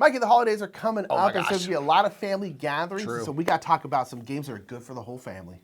Mikey, the holidays are coming Oh up, my and so there's gosh. going to be a lot of family gatherings. True. So we got to talk about some games that are good for the whole family.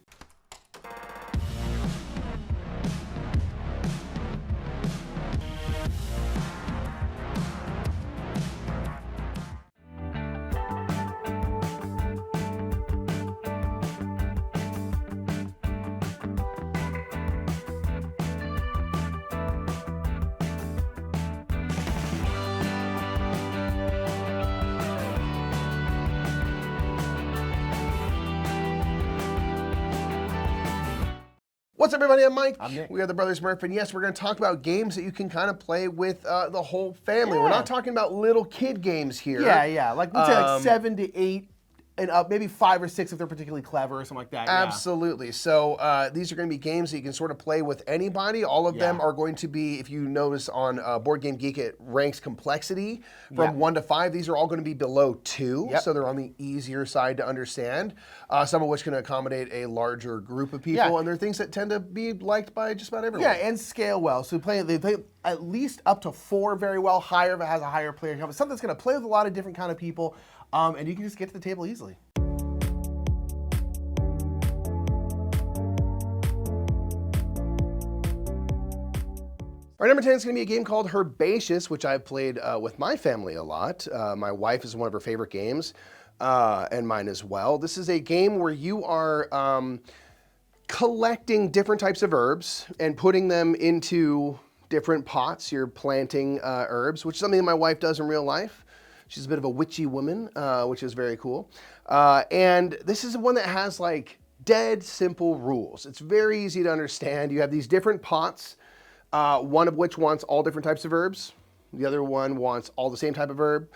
What's up, everybody? I'm Mike. I'm Nick. We are the Brothers Murph, and yes, we're going to talk about games that you can kind of play with the whole family. Yeah. We're not talking about little kid games here. Yeah. Like, let's say like 7 to 8 and up, maybe 5 or 6 if they're particularly clever or something like that. Yeah. Absolutely. So these are going to be games that you can sort of play with anybody. All of them are going to be, if you notice on Board Game Geek, it ranks complexity from 1 to 5. These are all going to be below 2, so they're on the easier side to understand. Some of which can accommodate a larger group of people, and they're things that tend to be liked by just about everyone. Yeah, and scale well. So they play at least up to 4 very well. Higher if it has a higher player count. Something that's going to play with a lot of different kind of people, and you can just get to the table easily. Our number 10 is going to be a game called Herbaceous, which I've played with my family a lot. My wife is one of her favorite games, and mine as well. This is a game where you are collecting different types of herbs and putting them into different pots. You're planting herbs, which is something that my wife does in real life. She's a bit of a witchy woman, which is very cool. And this is one that has like dead simple rules. It's very easy to understand. You have these different pots, one of which wants all different types of herbs. The other one wants all the same type of herb.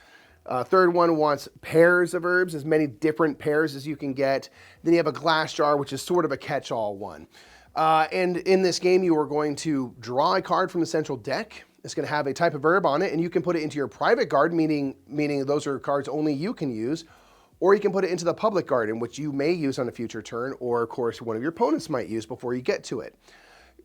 Third one wants pairs of herbs, as many different pairs as you can get. Then you have a glass jar, which is sort of a catch-all one. And in this game, you are going to draw a card from the central deck. It's going to have a type of herb on it, and you can put it into your private garden, meaning those are cards only you can use, or you can put it into the public garden, which you may use on a future turn, or of course one of your opponents might use before you get to it.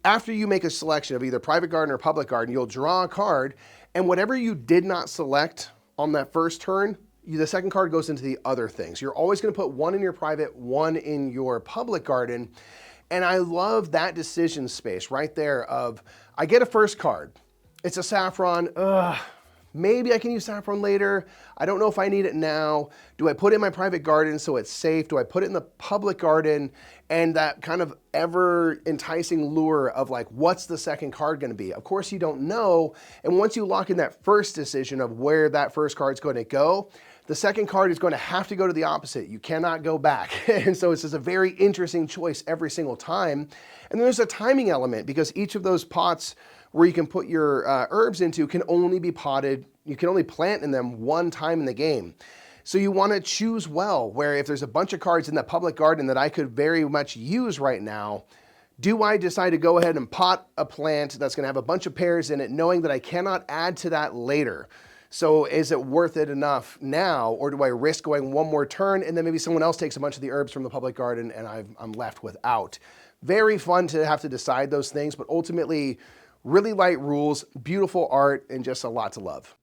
After you make a selection of either private garden or public garden, you'll draw a card, and whatever you did not select on that first turn, the second card goes into the other things. You're always going to put 1 in your private, 1 in your public garden, and I love that decision space right there of, I get a first card. It's a saffron. Maybe I can use saffron later. I don't know if I need it now. Do I put it in my private garden so it's safe? Do I put it in the public garden? And that kind of ever enticing lure of like, what's the second card going to be? Of course you don't know. And once you lock in that first decision of where that first card's going to go, the second card is going to have to go to the opposite. You cannot go back. And so it's just a very interesting choice every single time. And then there's a timing element because each of those pots where you can put your herbs into can only be potted. You can only plant in them 1 time in the game. So you want to choose well, where if there's a bunch of cards in the public garden that I could very much use right now, do I decide to go ahead and pot a plant that's going to have a bunch of pairs in it, knowing that I cannot add to that later? So is it worth it enough now, or do I risk going 1 more turn and then maybe someone else takes a bunch of the herbs from the public garden and I'm left without? Very fun to have to decide those things, but ultimately really light rules, beautiful art, and just a lot to love.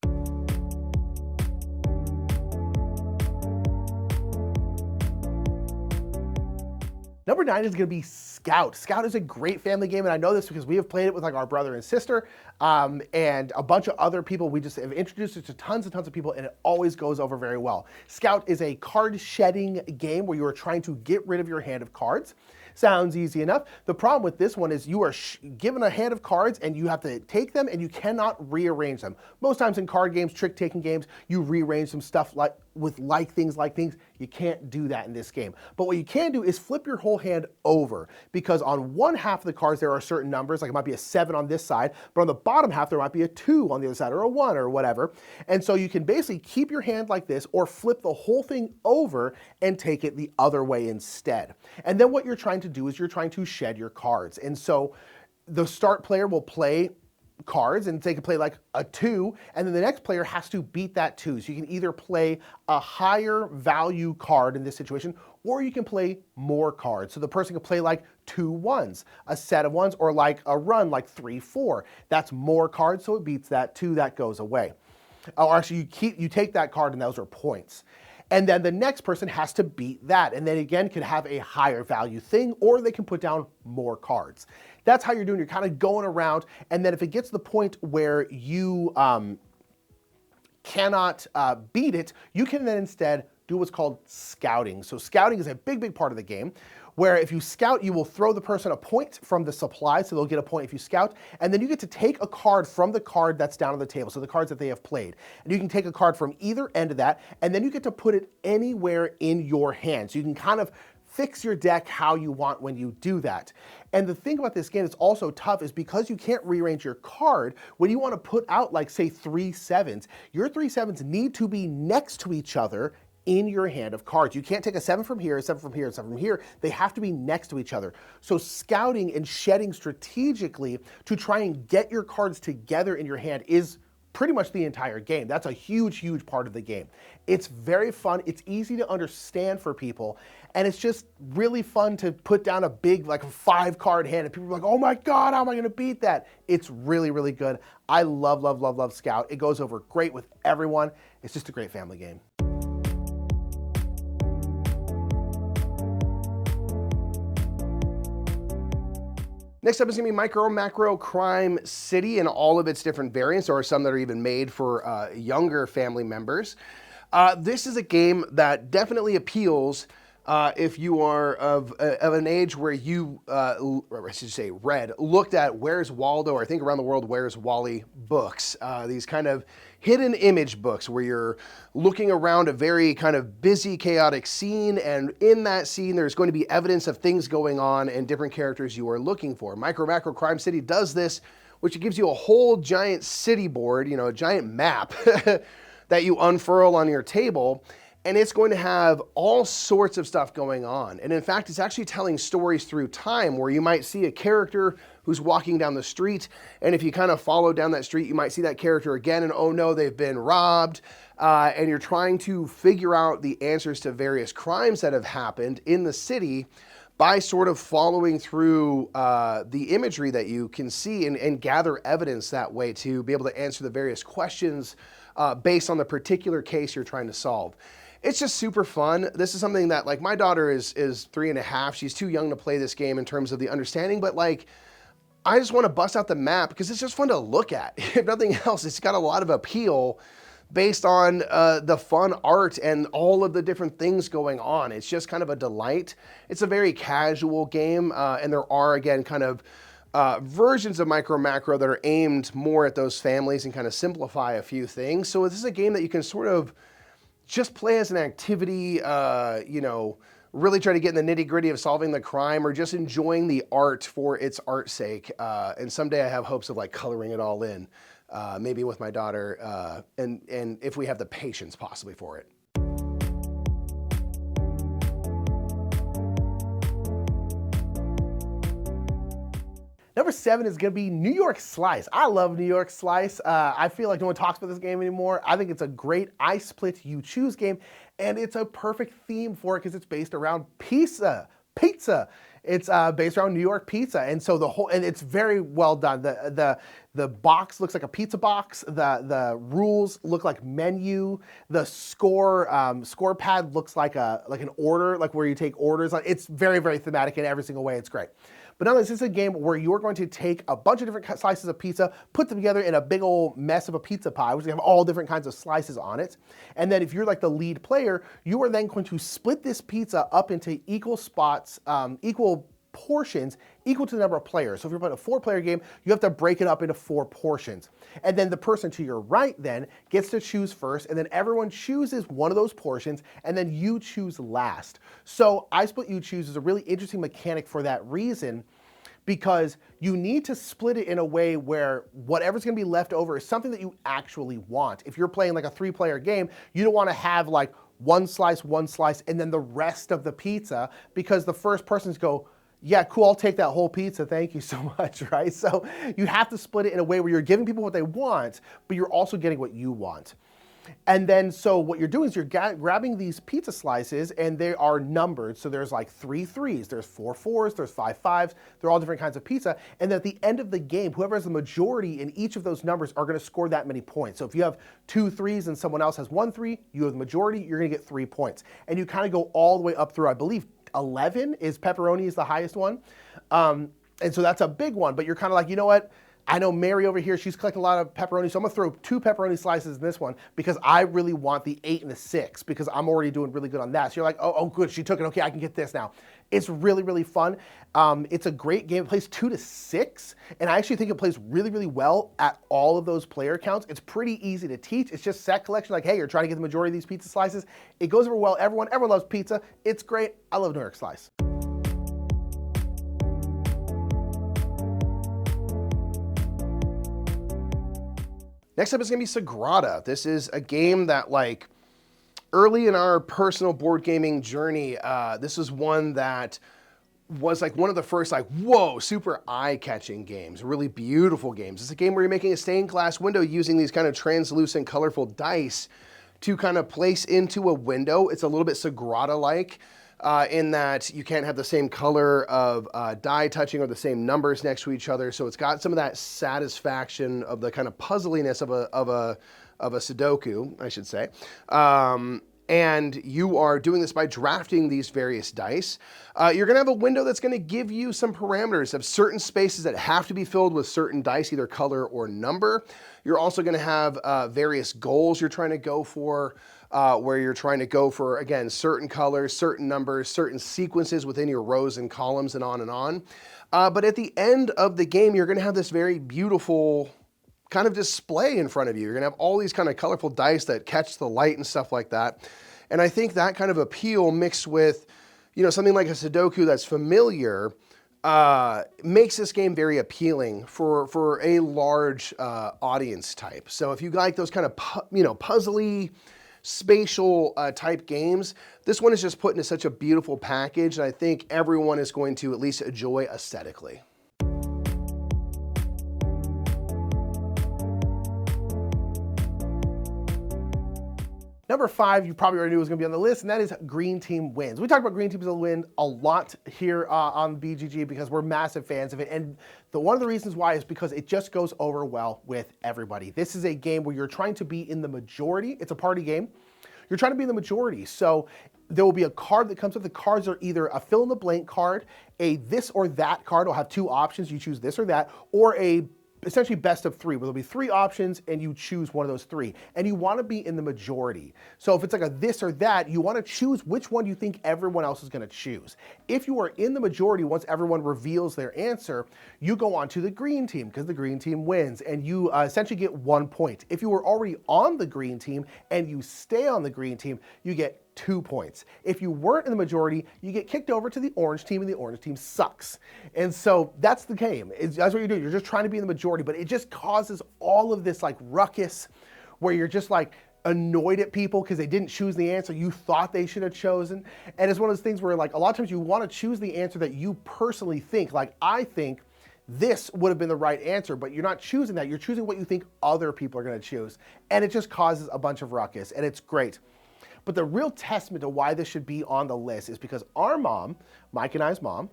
Number 9 is going to be Scout. Scout is a great family game, and I know this because we have played it with like our brother and sister, and a bunch of other people. We just have introduced it to tons and tons of people, and it always goes over very well. Scout is a card shedding game where you are trying to get rid of your hand of cards. Sounds easy enough. The problem with this one is you are given a hand of cards and you have to take them and you cannot rearrange them. Most times in card games, trick-taking games, you rearrange some stuff like with things. You can't do that in this game. But what you can do is flip your whole hand over, because on one half of the cards there are certain numbers, like it might be a 7 on this side, but on the bottom half there might be a 2 on the other side, or a 1 or whatever. And so you can basically keep your hand like this or flip the whole thing over and take it the other way instead. And then what you're trying to do is you're trying to shed your cards. And so the start player will play cards and they can play like a 2, and then the next player has to beat that 2. So you can either play a higher value card in this situation, or you can play more cards. So the person can play like 2 1s, a set of 1s, or like a run like 3 4. That's more cards, so it beats that 2, that goes away. or actually you take that card and those are points. And then the next person has to beat that, and then again can have a higher value thing, or they can put down more cards. That's how you're doing. You're kind of going around, and then if it gets to the point where you cannot beat it, you can then instead do what's called scouting. So scouting is a big part of the game, where if you scout, you will throw the person a point from the supply, so they'll get a point if you scout, and then you get to take a card from the card that's down on the table, so the cards that they have played. And you can take a card from either end of that, and then you get to put it anywhere in your hand. So you can kind of fix your deck how you want when you do that. And the thing about this game that's also tough is because you can't rearrange your card, when you want to put out, like, say, 3 7s, your 3 7s need to be next to each other in your hand of cards. You can't take a 7 from here, a 7 from here, a 7 from here. They have to be next to each other. So scouting and shedding strategically to try and get your cards together in your hand is pretty much the entire game. That's a huge part of the game. It's very fun. It's easy to understand for people. And it's just really fun to put down a big, like, 5-card hand. And people are like, oh my God, how am I going to beat that? It's really good. I love Scout. It goes over great with everyone. It's just a great family game. Next up is going to be MicroMacro Crime City and all of its different variants. There are some that are even made for younger family members. This is a game that definitely appeals if you are of an age where you, I should say looked at Where's Waldo, or I think around the world, Where's Wally books. These kind of hidden image books where you're looking around a very kind of busy, chaotic scene, and in that scene there's going to be evidence of things going on and different characters you are looking for. MicroMacro Crime City does this, which gives you a whole giant city board, you know, a giant map that you unfurl on your table. And it's going to have all sorts of stuff going on. And in fact, it's actually telling stories through time, where you might see a character who's walking down the street, and if you kind of follow down that street, you might see that character again, and oh no, they've been robbed. And you're trying to figure out the answers to various crimes that have happened in the city by sort of following through the imagery that you can see and gather evidence that way to be able to answer the various questions based on the particular case you're trying to solve. It's just super fun. This is something that, like, my daughter is 3.5. She's too young to play this game in terms of the understanding, but, like, I just want to bust out the map because it's just fun to look at. If nothing else, it's got a lot of appeal based on the fun art and all of the different things going on. It's just kind of a delight. It's a very casual game, and there are, again, kind of versions of MicroMacro that are aimed more at those families and kind of simplify a few things. So this is a game that you can sort of just play as an activity, you know, really try to get in the nitty-gritty of solving the crime, or just enjoying the art for its art's sake. And someday I have hopes of, like, coloring it all in, maybe with my daughter, and if we have the patience possibly for it. Number 7 is going to be New York Slice. I love New York Slice. I feel like no one talks about this game anymore. I think it's a great I split, you choose game, and it's a perfect theme for it because it's based around pizza. It's based around New York pizza, and so and it's very well done. The box looks like a pizza box. The rules look like menu. The score pad looks like an order, like where you take orders. It's very thematic in every single way. It's great. But nonetheless, this is a game where you're going to take a bunch of different slices of pizza, put them together in a big old mess of a pizza pie, which is going to have all different kinds of slices on it. And then if you're like the lead player, you are then going to split this pizza up into equal spots, equal portions, equal to the number of players. So if you're playing a 4-player game, you have to break it up into 4 portions. And then the person to your right then gets to choose first, and then everyone chooses one of those portions, and then you choose last. So I Split You Choose is a really interesting mechanic for that reason, because you need to split it in a way where whatever's going to be left over is something that you actually want. If you're playing like a 3-player game, you don't want to have like one slice, and then the rest of the pizza, because the first person's go, yeah, cool, I'll take that whole pizza, thank you so much, right? So you have to split it in a way where you're giving people what they want, but you're also getting what you want. And then, so what you're doing is you're grabbing these pizza slices, and they are numbered. So there's like 3 3s, there's 4 4s, there's 5 5s. They're all different kinds of pizza. And then at the end of the game, whoever has the majority in each of those numbers are going to score that many points. So if you have 2 3s and someone else has 1 3, you have the majority, you're going to get 3 points. And you kind of go all the way up through, I believe, 11 is pepperoni is the highest one. And so that's a big one, but you're kind of like, you know what? I know Mary over here, she's collecting a lot of pepperoni, so I'm gonna throw 2 pepperoni slices in this one because I really want the 8 and the 6 because I'm already doing really good on that. So you're like, oh good, she took it, okay, I can get this now. It's really, really fun. It's a great game. It plays 2 to 6, and I actually think it plays really, really well at all of those player counts. It's pretty easy to teach. It's just set collection, like, hey, you're trying to get the majority of these pizza slices. It goes over well. Everyone loves pizza. It's great. I love New York Slice. Next up is going to be Sagrada. This is a game that, like, early in our personal board gaming journey, this was one that was like one of the first, like, whoa, super eye-catching games, really beautiful games. It's a game where you're making a stained glass window using these kind of translucent, colorful dice to kind of place into a window. It's a little bit Sagrada-like. In that you can't have the same color of die touching or the same numbers next to each other. So it's got some of that satisfaction of the kind of puzzliness of a Sudoku, I should say. And you are doing this by drafting these various dice. You're gonna have a window that's gonna give you some parameters of certain spaces that have to be filled with certain dice, either color or number. You're also gonna have various goals you're trying to go for, where you're trying to go for, again, certain colors, certain numbers, certain sequences within your rows and columns and on and on. But at the end of the game, you're gonna have this very beautiful kind of display in front of you. You're gonna have all these kind of colorful dice that catch the light and stuff like that. And I think that kind of appeal mixed with, you know, something like a Sudoku that's familiar, makes this game very appealing for a large audience type. So if you like those kind of, puzzly, spatial type games, this one is just put into such a beautiful package that I think everyone is going to at least enjoy aesthetically. Number 5, you probably already knew was going to be on the list, and that is Green Team Wins. We talk about Green Teams Win a lot here on BGG because we're massive fans of it, and one of the reasons why is because it just goes over well with everybody. This is a game where you're trying to be in the majority. It's a party game. You're trying to be in the majority, so there will be a card that comes with. The cards are either a fill-in-the-blank card, a this or that card. Will have 2 options. You choose this or that, or a essentially best of 3, where there'll be 3 options and you choose one of those 3. And you want to be in the majority. So if it's like a this or that, you want to choose which one you think everyone else is going to choose. If you are in the majority, once everyone reveals their answer, you go on to the green team because the green team wins, and you essentially get 1 point. If you were already on the green team and you stay on the green team, you get 2 points. If you weren't in the majority, you get kicked over to the orange team, and the orange team sucks. And so that's the game. That's what you're doing. You're just trying to be in the majority, but it just causes all of this like ruckus where you're just like annoyed at people because they didn't choose the answer you thought they should have chosen. And it's one of those things where like a lot of times you want to choose the answer that you personally think. Like I think this would have been the right answer, but you're not choosing that. You're choosing what you think other people are going to choose. And it just causes a bunch of ruckus, and it's great. But the real testament to why this should be on the list is because our mom, Mike and I's mom,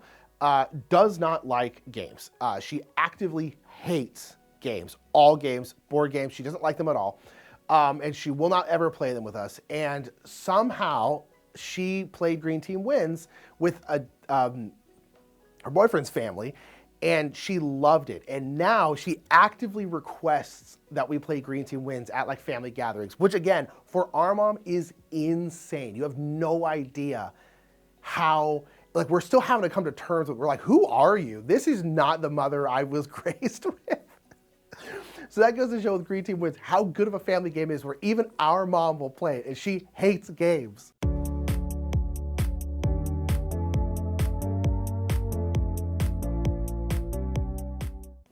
does not like games. She actively hates games, all games, board games. She doesn't like them at all. And she will not ever play them with us. And somehow she played Green Team Wins with her boyfriend's family, and she loved it. And now she actively requests that we play Green Team Wins at like family gatherings, which again, for our mom is insane. You have no idea how, like we're still having to come to terms with, we're like, who are you? This is not the mother I was graced with. So that goes to show with Green Team Wins how good of a family game is where even our mom will play it, and she hates games.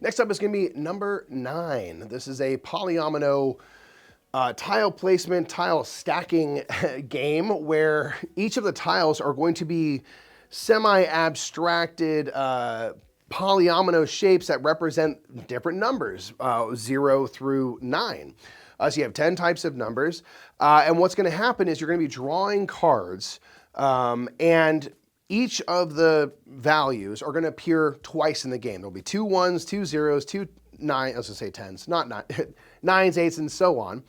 Next up is going to be number 9. This is a polyomino tile placement, tile stacking game where each of the tiles are going to be semi-abstracted polyomino shapes that represent different numbers, 0 through 9. So you have 10 types of numbers. And what's going to happen is you're going to be drawing cards, and each of the values are going to appear twice in the game. There'll be 2 1s, 2 0s, 2 9, I was going to say 10s, not 9, 9s, 8s, and so on.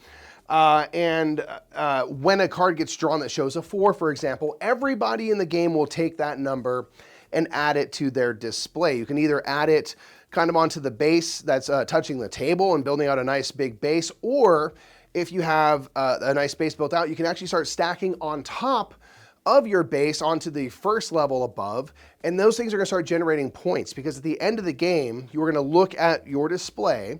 When a card gets drawn that shows a 4, for example, everybody in the game will take that number and add it to their display. You can either add it kind of onto the base that's touching the table and building out a nice big base, or if you have a nice base built out, you can actually start stacking on top of your base onto the first level above, and those things are going to start generating points, because at the end of the game, you're going to look at your display,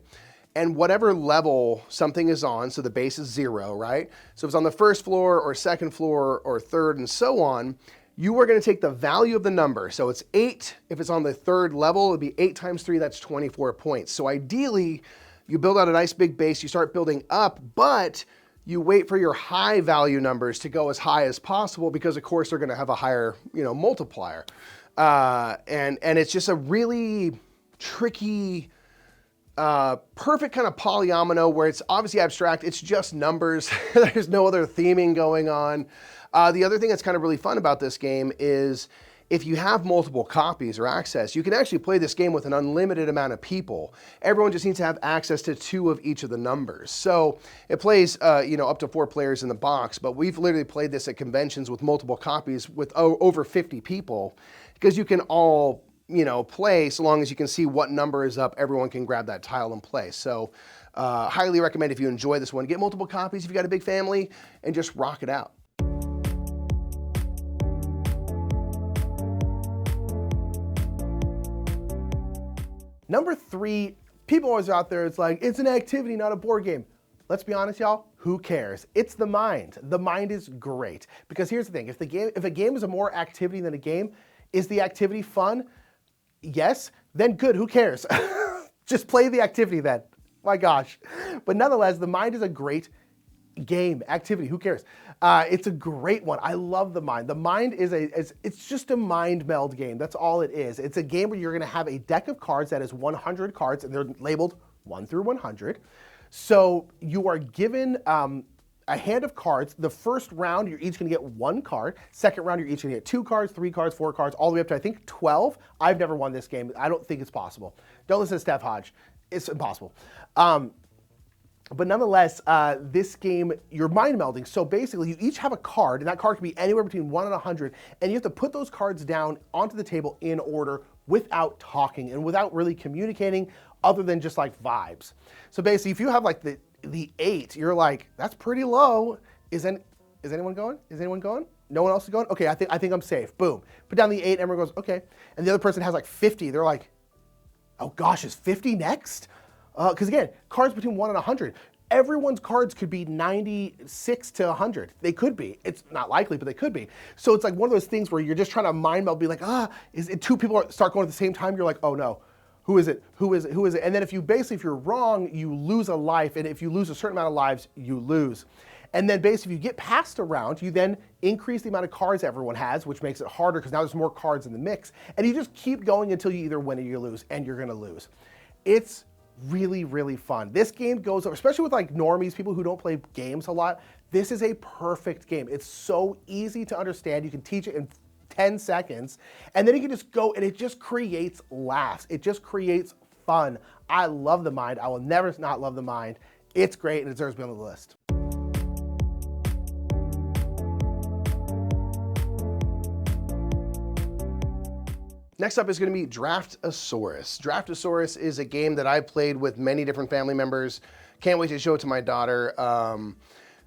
and whatever level something is on, so the base is 0, right? So if it's on the first floor or second floor or third and so on, you are going to take the value of the number. So it's 8. If it's on the third level, it'll be 8 times 3, that's 24 points. So ideally, you build out a nice big base, you start building up, but you wait for your high value numbers to go as high as possible, because of course they're going to have a higher, multiplier. And it's just a really tricky, perfect kind of polyomino where it's obviously abstract. It's just numbers. There's no other theming going on. The other thing that's kind of really fun about this game is if you have multiple copies or access, you can actually play this game with an unlimited amount of people. Everyone just needs to have access to 2 of each of the numbers. So it plays, up to 4 players in the box, but we've literally played this at conventions with multiple copies with over 50 people, because you can all, play so long as you can see what number is up. Everyone can grab that tile and play. So highly recommend, if you enjoy this one, get multiple copies if you got a big family and just rock it out. Number 3, people always out there, it's like, it's an activity, not a board game. Let's be honest, y'all, who cares? It's the mind. The mind is great. Because here's the thing, if a game is a more activity than a game, is the activity fun? Yes, then good, who cares? Just play the activity then. My gosh. But nonetheless, the mind is a great game, activity, who cares? It's a great one. I love the mind. The mind is it's just a mind meld game. That's all it is. It's a game where you're going to have a deck of cards that is 100 cards, and they're labeled 1 through 100. So you are given a hand of cards. The first round, you're each going to get 1 card. Second round, you're each going to get 2 cards, 3 cards, 4 cards, all the way up to, I think, 12. I've never won this game. I don't think it's possible. Don't listen to Steph Hodge. It's impossible. But nonetheless, this game, you're mind melding. So basically, you each have a card, and that card can be anywhere between 1 and 100, and you have to put those cards down onto the table in order without talking and without really communicating, other than just like vibes. So basically, if you have like the 8, you're like, that's pretty low. Is anyone going? Is anyone going? No one else is going? Okay, I think I'm safe. Boom. Put down the 8, everyone goes, okay. And the other person has like 50. They're like, oh gosh, is 50 next? Because again, cards between 1 and 100. Everyone's cards could be 96 to 100. They could be. It's not likely, but they could be. So it's like one of those things where you're just trying to mind meld, be like, is it 2 people start going at the same time? You're like, oh no, who is it? Who is it? Who is it? And then if you're wrong, you lose a life. And if you lose a certain amount of lives, you lose. And then basically, if you get past a round, you then increase the amount of cards everyone has, which makes it harder because now there's more cards in the mix. And you just keep going until you either win or you lose, and you're going to lose. It's really, really fun. This game goes over, especially with like normies, people who don't play games a lot. This is a perfect game. It's so easy to understand. You can teach it in 10 seconds, and then you can just go, and it just creates laughs. It just creates fun. I love the mind. I will never not love the mind. It's great, and it deserves to be on the list. Next up is going to be Draftosaurus. Draftosaurus is a game that I've played with many different family members. Can't wait to show it to my daughter.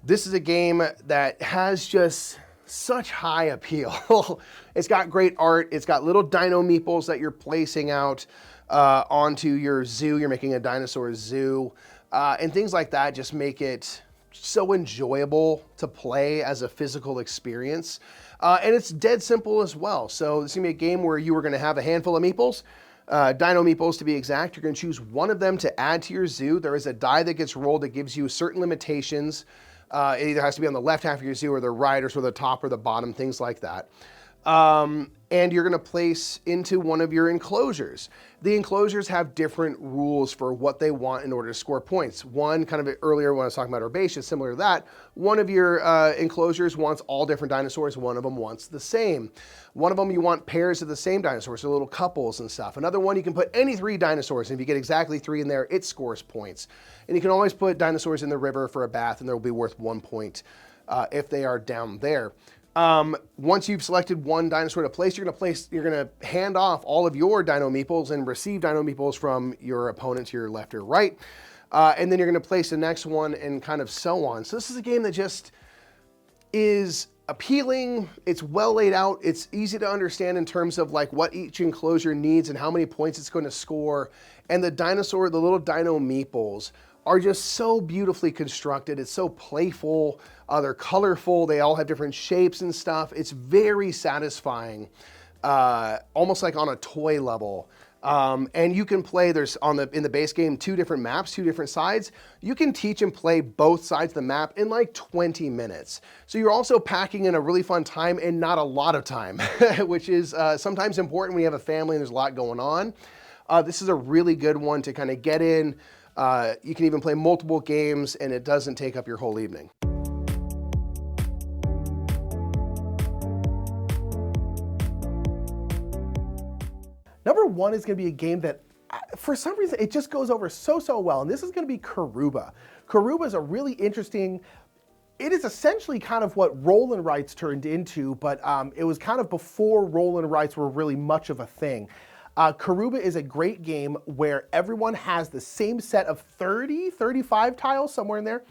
This is a game that has just such high appeal. It's got great art. It's got little dino meeples that you're placing out onto your zoo. You're making a dinosaur zoo. And things like that just make it so enjoyable to play as a physical experience. And it's dead simple as well. So this is gonna be a game where you are gonna have a handful of meeples, dino meeples to be exact. You're gonna choose one of them to add to your zoo. There is a die that gets rolled that gives you certain limitations. It either has to be on the left half of your zoo or the right, or sort of the top or the bottom, things like that. And you're gonna place into one of your enclosures. The enclosures have different rules for what they want in order to score points. One, kind of earlier when I was talking about Herbaceous, similar to that, one of your enclosures wants all different dinosaurs, one of them wants the same. One of them you want pairs of the same dinosaurs, so little couples and stuff. Another one you can put any 3 dinosaurs, and if you get exactly 3 in there, it scores points. And you can always put dinosaurs in the river for a bath, and they'll be worth 1 point if they are down there. Once you've selected one dinosaur to place, you're gonna hand off all of your dino meeples and receive dino meeples from your opponent to your left or right. And then you're gonna place the next one and kind of so on. So this is a game that just is appealing. It's well laid out. It's easy to understand in terms of like what each enclosure needs and how many points it's going to score. And the little dino meeples are just so beautifully constructed. It's so playful. They're colorful. They all have different shapes and stuff. It's very satisfying, almost like on a toy level. And you can play, in the base game, 2 different maps, 2 different sides. You can teach and play both sides of the map in like 20 minutes. So you're also packing in a really fun time and not a lot of time, which is sometimes important when you have a family and there's a lot going on. This is a really good one to kind of get in. You can even play multiple games and it doesn't take up your whole evening. Number 1 is going to be a game that, for some reason, it just goes over so well, and this is going to be Karuba. Karuba is a really interesting, it is essentially kind of what roll and rights turned into, but it was kind of before roll and rights were really much of a thing. Karuba is a great game where everyone has the same set of 35 tiles, somewhere in there,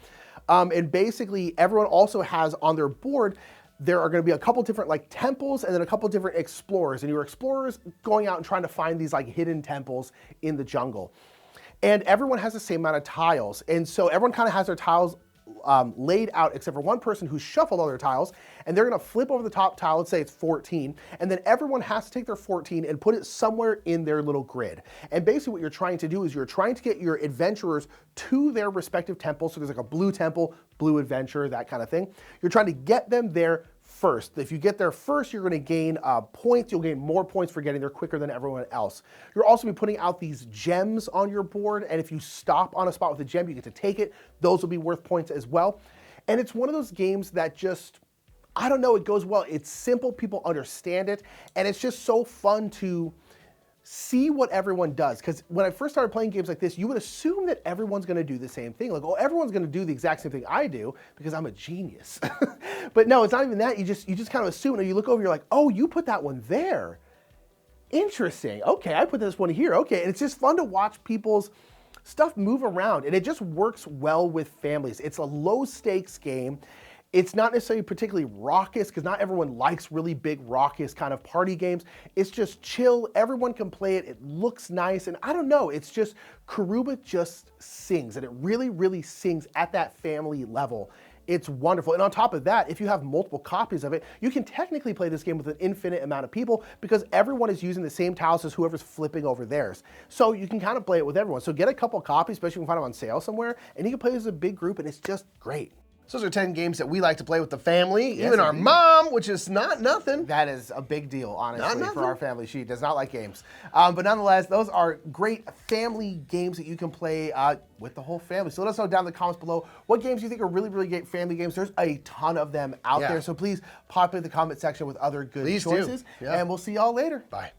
and basically everyone also has on their board, there are going to be a couple different like temples and then a couple different explorers, and your explorers going out and trying to find these like hidden temples in the jungle. And everyone has the same amount of tiles, and so everyone kind of has their tiles laid out except for one person who shuffled all their tiles, and they're going to flip over the top tile, let's say it's 14, and then everyone has to take their 14 and put it somewhere in their little grid. And basically what you're trying to do is you're trying to get your adventurers to their respective temples. So there's like a blue temple, blue adventurer, that kind of thing. You're trying to get them there first. If you get there first, you're going to gain points. You'll gain more points for getting there quicker than everyone else. You'll also be putting out these gems on your board, and if you stop on a spot with a gem, you get to take it. Those will be worth points as well. And it's one of those games that just, I don't know, it goes well. It's simple, people understand it, and it's just so fun to see what everyone does. Because when I first started playing games like this, you would assume that everyone's going to do the same thing. Like, oh, everyone's going to do the exact same thing I do because I'm a genius. But no, it's not even that. You just kind of assume, and you look over, you're like, oh, you put that one there. Interesting. Okay, I put this one here. Okay, and it's just fun to watch people's stuff move around, and it just works well with families. It's a low stakes game. It's not necessarily particularly raucous because not everyone likes really big raucous kind of party games. It's just chill. Everyone can play it. It looks nice. And I don't know, it's just, Karuba just sings, and it really, really sings at that family level. It's wonderful. And on top of that, if you have multiple copies of it, you can technically play this game with an infinite amount of people because everyone is using the same tiles as whoever's flipping over theirs. So you can kind of play it with everyone. So get a couple copies, especially if you can find them on sale somewhere, and you can play as a big group, and it's just great. So those are 10 games that we like to play with the family, yes, even our mom, which is not nothing. That is a big deal, honestly, for our family. She does not like games. But nonetheless, those are great family games that you can play with the whole family. So let us know down in the comments below what games you think are really, really great family games. There's a ton of them out there. So please pop in the comment section with other good choices. And we'll see y'all later. Bye.